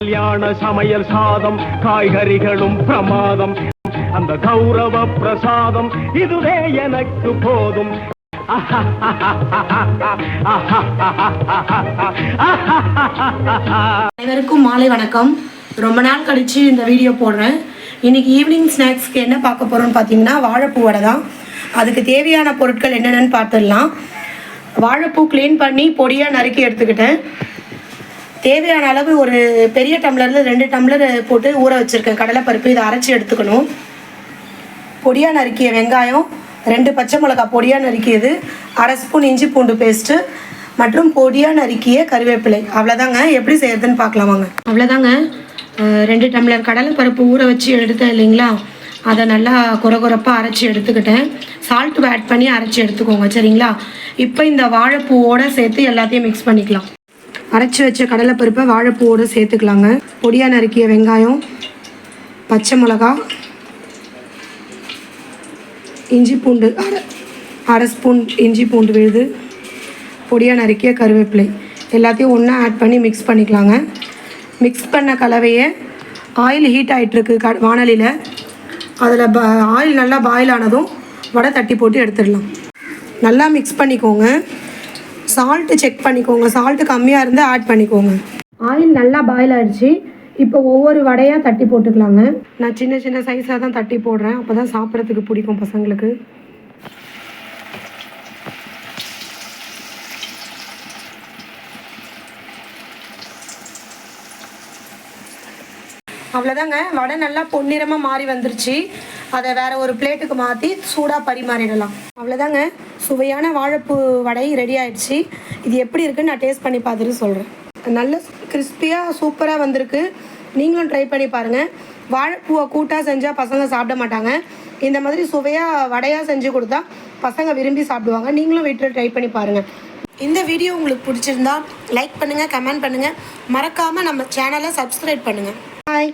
கல்யாண சமையல் சாதம் காய்கறிகளும் பிரமாதம் அந்த கௌரவ பிரசாதம் இதுவே எனக்கு போதும். அனைவருக்கும் மாலை வணக்கம். ரொம்ப நாள் கழிச்சு இந்த வீடியோ போடுறேன். இன்னைக்கு ஈவினிங் ஸ்நாக்ஸ்க்கு என்ன பார்க்க போறோம்னு பார்த்தீங்கன்னா வாழைப்பூ வடை தான். அதுக்கு தேவையான பொருட்கள் என்னென்னு பார்த்துடலாம். வாழைப்பூ க்ளீன் பண்ணி பொடியாக நறுக்கி எடுத்துக்கிட்டேன். தேவையான அளவு ஒரு பெரிய டம்ளரில் 2 டம்ளர் போட்டு ஊற வச்சுருக்கேன் கடலைப்பருப்பு. இதை அரைச்சி எடுத்துக்கணும். பொடியாக நறுக்கிய வெங்காயம், 2 பச்சை மிளகாய் பொடியாக நறுக்கியது, 1/2 ஸ்பூன் இஞ்சி பூண்டு பேஸ்ட்டு மற்றும் பொடியாக நறுக்கிய கருவேப்பிலை. அவ்வளோதாங்க. எப்படி செய்யறதுன்னு பார்க்கலாம் வாங்க. அவ்வளோதாங்க. 2 டம்ளர் கடலைப்பருப்பு ஊற வச்சு எடுத்தேன் இல்லைங்களா, அதை நல்லா குறப்பாக அரைச்சி எடுத்துக்கிட்டேன். சால்ட்டு ஆட் பண்ணி அரைச்சி எடுத்துக்கோங்க, சரிங்களா? இப்போ இந்த வாழைப்பூவோடு சேர்த்து எல்லாத்தையும் மிக்ஸ் பண்ணிக்கலாம். அரைச்சி வச்ச கடலைப்பருப்பை வாழைப்பூவோடு சேர்த்துக்கலாங்க. பொடியாக நறுக்கிய வெங்காயம், பச்சை மிளகா, இஞ்சி பூண்டு 1/2 ஸ்பூன் இஞ்சி பூண்டு விழுது, பொடியாக நறுக்கிய கருவேப்பிலை எல்லாத்தையும் ஒன்றா ஆட் பண்ணி மிக்ஸ் பண்ணிக்கலாங்க. மிக்ஸ் பண்ண கலவையை ஆயில் ஹீட் ஆகிட்டுருக்கு வானலியில். அதில் ஆயில் நல்லா பாயில் ஆனதும் வடை தட்டி போட்டு எடுத்துடலாம். நல்லா மிக்ஸ் பண்ணிக்கோங்க. சால்ட்டு செக் பண்ணிக்கோங்க. சால்ட்டு கம்மியாக இருந்தால் ஆட் பண்ணிக்கோங்க. ஆயில் நல்லா பாயில் ஆகிடுச்சு. இப்போ ஒவ்வொரு வடையாக தட்டி போட்டுக்கலாங்க. நான் சின்ன சின்ன சைஸாக தான் தட்டி போடுறேன், அப்போ தான் சாப்பிட்றதுக்கு பிடிக்கும் பசங்களுக்கு. அவ்வளோதாங்க. வடை நல்லா பொன்னிறமாக மாறி வந்துருச்சு. அதை வேறு ஒரு பிளேட்டுக்கு மாற்றி சூடாக பரிமாறிடலாம். அவ்வளோதாங்க. சுவையான வாழைப்பூ வடை ரெடி ஆகிடுச்சு. இது எப்படி இருக்குன்னு நான் டேஸ்ட் பண்ணி பார்த்துட்டு சொல்கிறேன். நல்ல கிறிஸ்பியாக சூப்பராக வந்திருக்கு. நீங்களும் ட்ரை பண்ணி பாருங்கள். வாழைப்பூவை கூட்டாக செஞ்சால் பசங்க சாப்பிட மாட்டாங்க. இந்த மாதிரி சுவையாக வடையாக செஞ்சு கொடுத்தா பசங்க விரும்பி சாப்பிடுவாங்க. நீங்களும் வீட்டில் ட்ரை பண்ணி பாருங்கள். இந்த வீடியோ உங்களுக்கு பிடிச்சிருந்தா லைக் பண்ணுங்கள், கமெண்ட் பண்ணுங்கள். மறக்காமல் நம்ம சேனலை சப்ஸ்கிரைப் பண்ணுங்கள். பாய்.